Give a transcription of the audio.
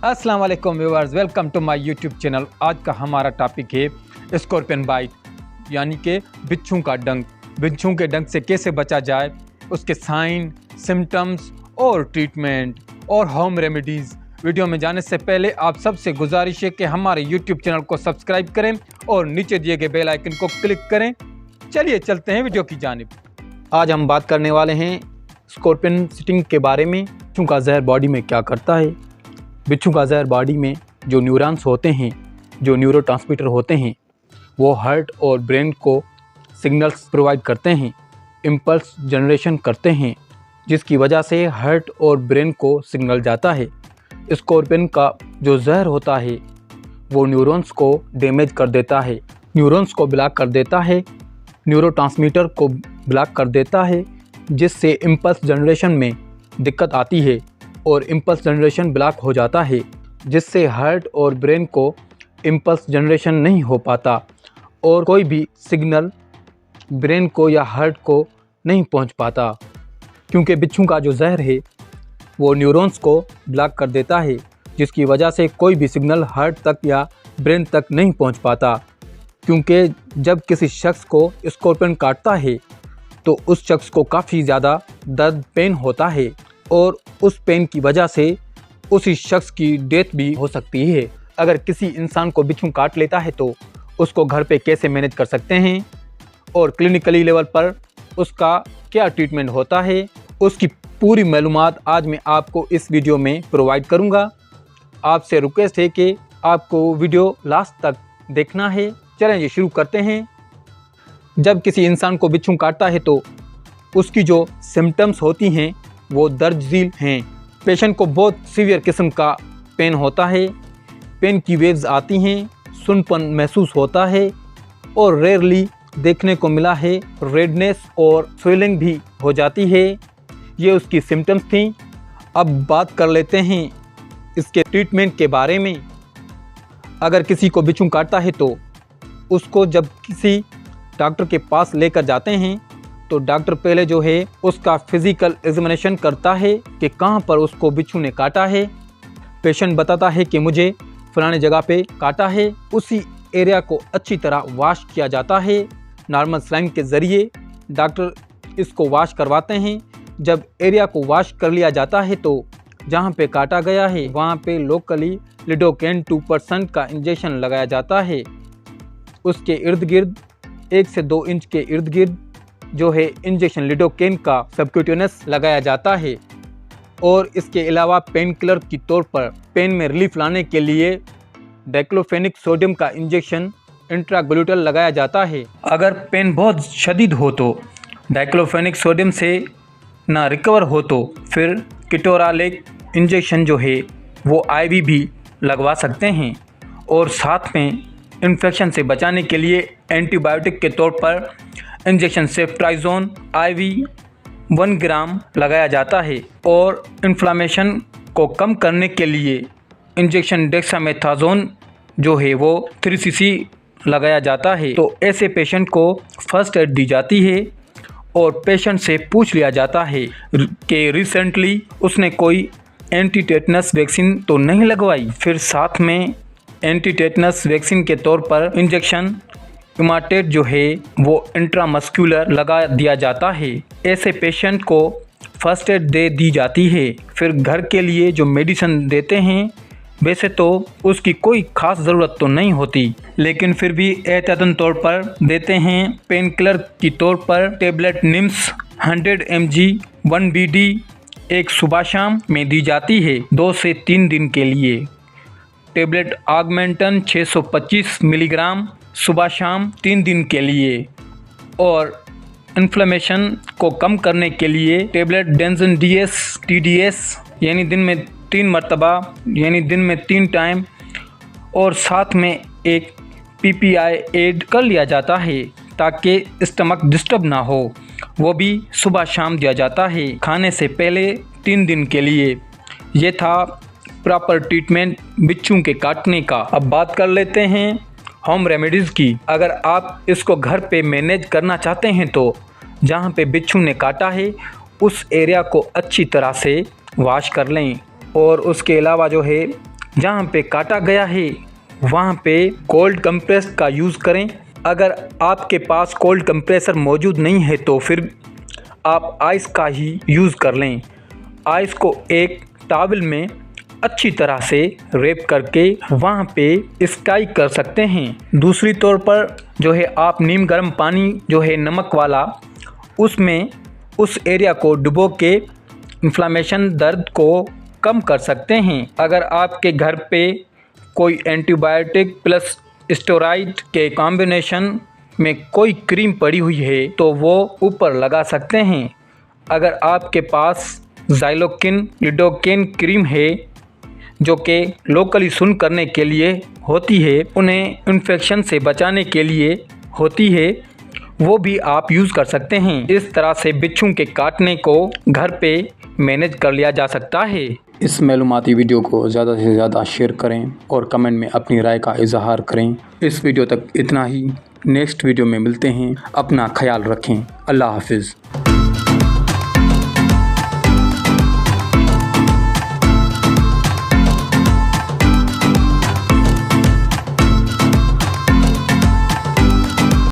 अस्सलाम वालेकुम viewers, welcome to my YouTube channel. आज का हमारा टॉपिक है स्कॉर्पियन बाइट, यानी कि बिच्छू का डंक। बिच्छू के डंक से कैसे बचा जाए, उसके साइन, सिम्टम्स और ट्रीटमेंट और होम रेमेडीज़। वीडियो में जाने से पहले आप सबसे गुजारिश है कि हमारे यूट्यूब चैनल को सब्सक्राइब करें और नीचे दिए गए बेल आइकन को क्लिक करें। चलिए चलते हैं वीडियो की जानिब। आज हम बात करने वाले हैं स्कॉर्पियन स्टिंग के बारे में। बिच्छू का जहर बॉडी में क्या करता है। बिच्छू का जहर बॉडी में जो न्यूरॉन्स होते हैं, जो न्यूरोट्रांसमीटर होते हैं, वो हार्ट और ब्रेन को सिग्नल्स प्रोवाइड करते हैं, इम्पल्स जनरेशन करते हैं, जिसकी वजह से हार्ट और ब्रेन को सिग्नल जाता है। स्कॉर्पियन का जो जहर होता है वो न्यूरॉन्स को डैमेज कर देता है, न्यूरॉन्स को ब्लॉक कर देता है, न्यूरोट्रांसमीटर को ब्लॉक कर देता है, जिससे इम्पल्स जनरेशन में दिक्कत आती है और इम्पल्स जनरेशन ब्लॉक हो जाता है, जिससे हार्ट और ब्रेन को इम्पल्स जनरेशन नहीं हो पाता और कोई भी सिग्नल ब्रेन को या हार्ट को नहीं पहुंच पाता, क्योंकि बिच्छू का जो जहर है वो न्यूरॉन्स को ब्लॉक कर देता है, जिसकी वजह से कोई भी सिग्नल हार्ट तक या ब्रेन तक नहीं पहुंच पाता। क्योंकि जब किसी शख्स को स्कॉर्पियन काटता है तो उस शख्स को काफ़ी ज़्यादा दर्द, पेन होता है और उस पेन की वजह से उसी शख्स की डेथ भी हो सकती है। अगर किसी इंसान को बिच्छू काट लेता है तो उसको घर पे कैसे मैनेज कर सकते हैं और क्लिनिकली लेवल पर उसका क्या ट्रीटमेंट होता है, उसकी पूरी मालूमात आज मैं आपको इस वीडियो में प्रोवाइड करूंगा। आपसे रिक्वेस्ट है कि आपको वीडियो लास्ट तक देखना है। चलें ये शुरू करते हैं। जब किसी इंसान को बिच्छू काटता है तो उसकी जो सिम्टम्स होती हैं वो दर्द-झील हैं। पेशेंट को बहुत सीवियर किस्म का पेन होता है, पेन की वेव्स आती हैं, सुनपन महसूस होता है और रेयरली देखने को मिला है रेडनेस और स्वेलिंग भी हो जाती है। ये उसकी सिम्टम्स थी। अब बात कर लेते हैं इसके ट्रीटमेंट के बारे में। अगर किसी को बिच्छू काटता है तो उसको जब किसी डॉक्टर के पास लेकर जाते हैं तो डॉक्टर पहले जो है उसका फिज़िकल एग्जामिनेशन करता है कि कहाँ पर उसको बिच्छू ने काटा है। पेशेंट बताता है कि मुझे फलाने जगह पे काटा है। उसी एरिया को अच्छी तरह वॉश किया जाता है नॉर्मल स्लाइन के ज़रिए। डॉक्टर इसको वॉश करवाते हैं। जब एरिया को वॉश कर लिया जाता है तो जहाँ पे काटा गया है वहाँ पे लोकली लिडोकेन 2% का इंजेक्शन लगाया जाता है। उसके इर्द गिर्द 1 से 2 इंच के इर्द गिर्द जो है इंजेक्शन लिडोकेन का सबक्यूटेनियस लगाया जाता है। और इसके अलावा पेन किलर की तौर पर पेन में रिलीफ लाने के लिए डाइक्लोफेनिक सोडियम का इंजेक्शन इंट्राग्लूटल लगाया जाता है। अगर पेन बहुत शदीद हो तो डाइक्लोफेनिक सोडियम से ना रिकवर हो तो फिर कीटोरालेक इंजेक्शन जो है वो IV भी लगवा सकते हैं। और साथ में इन्फेक्शन से बचाने के लिए एंटीबायोटिक के तौर पर इंजेक्शन सेफ्ट्राइजोन IV 1 ग्राम लगाया जाता है। और इन्फ्लामेशन को कम करने के लिए इंजेक्शन डेक्सामेथाजोन जो है वो 3 cc लगाया जाता है। तो ऐसे पेशेंट को फर्स्ट एड दी जाती है और पेशेंट से पूछ लिया जाता है कि रिसेंटली उसने कोई एंटी टेटनस वैक्सीन तो नहीं लगवाई। फिर साथ में एंटी टेटनस वैक्सीन के तौर पर इंजेक्शन इमाटेट जो है वो इंट्रामस्कुलर लगा दिया जाता है। ऐसे पेशेंट को फर्स्ट एड दे दी जाती है। फिर घर के लिए जो मेडिसिन देते हैं वैसे तो उसकी कोई ख़ास ज़रूरत तो नहीं होती, लेकिन फिर भी एहतियातन तौर पर देते हैं। पेन किलर की तौर पर टेबलेट निम्स 100 mg 1 BD एक सुबह शाम में दी जाती है 2 से 3 दिन के लिए। टेबलेट ऑगमेंटन 625 मिलीग्राम सुबह शाम 3 दिन के लिए। और इन्फ्लेमेशन को कम करने के लिए टेबलेट डेंजन DS TDS यानी दिन में 3 मरतबा यानी दिन में 3 टाइम और साथ में एक PPI ऐड कर लिया जाता है ताकि स्टमक डिस्टर्ब ना हो, वो भी सुबह शाम दिया जाता है खाने से पहले 3 दिन के लिए। ये था प्रॉपर ट्रीटमेंट बिच्छू के काटने का। अब बात कर लेते हैं होम रेमेडीज़ की। अगर आप इसको घर पे मैनेज करना चाहते हैं तो जहाँ पे बिच्छू ने काटा है उस एरिया को अच्छी तरह से वॉश कर लें और उसके अलावा जो है जहाँ पे काटा गया है वहाँ पे कोल्ड कंप्रेस का यूज़ करें। अगर आपके पास कोल्ड कंप्रेसर मौजूद नहीं है तो फिर आप आइस का ही यूज़ कर लें। आइस को एक टॉवल में अच्छी तरह से रैप करके वहाँ पे स्काई कर सकते हैं। दूसरी तौर पर जो है आप नीम गर्म पानी जो है नमक वाला, उसमें उस एरिया को डुबो के इन्फ्लामेशन दर्द को कम कर सकते हैं। अगर आपके घर पे कोई एंटीबायोटिक प्लस स्टेरॉइड के कॉम्बिनेशन में कोई क्रीम पड़ी हुई है तो वो ऊपर लगा सकते हैं। अगर आपके पास ज़ाइलोकिन लिडोकेन क्रीम है जो कि लोकली सुन करने के लिए होती है, उन्हें इन्फेक्शन से बचाने के लिए होती है, वो भी आप यूज़ कर सकते हैं। इस तरह से बिच्छू के काटने को घर पे मैनेज कर लिया जा सकता है। इस मालूमाती वीडियो को ज़्यादा से ज़्यादा शेयर करें और कमेंट में अपनी राय का इजहार करें। इस वीडियो तक इतना ही। नेक्स्ट वीडियो में मिलते हैं। अपना ख्याल रखें। अल्लाह हाफिज़।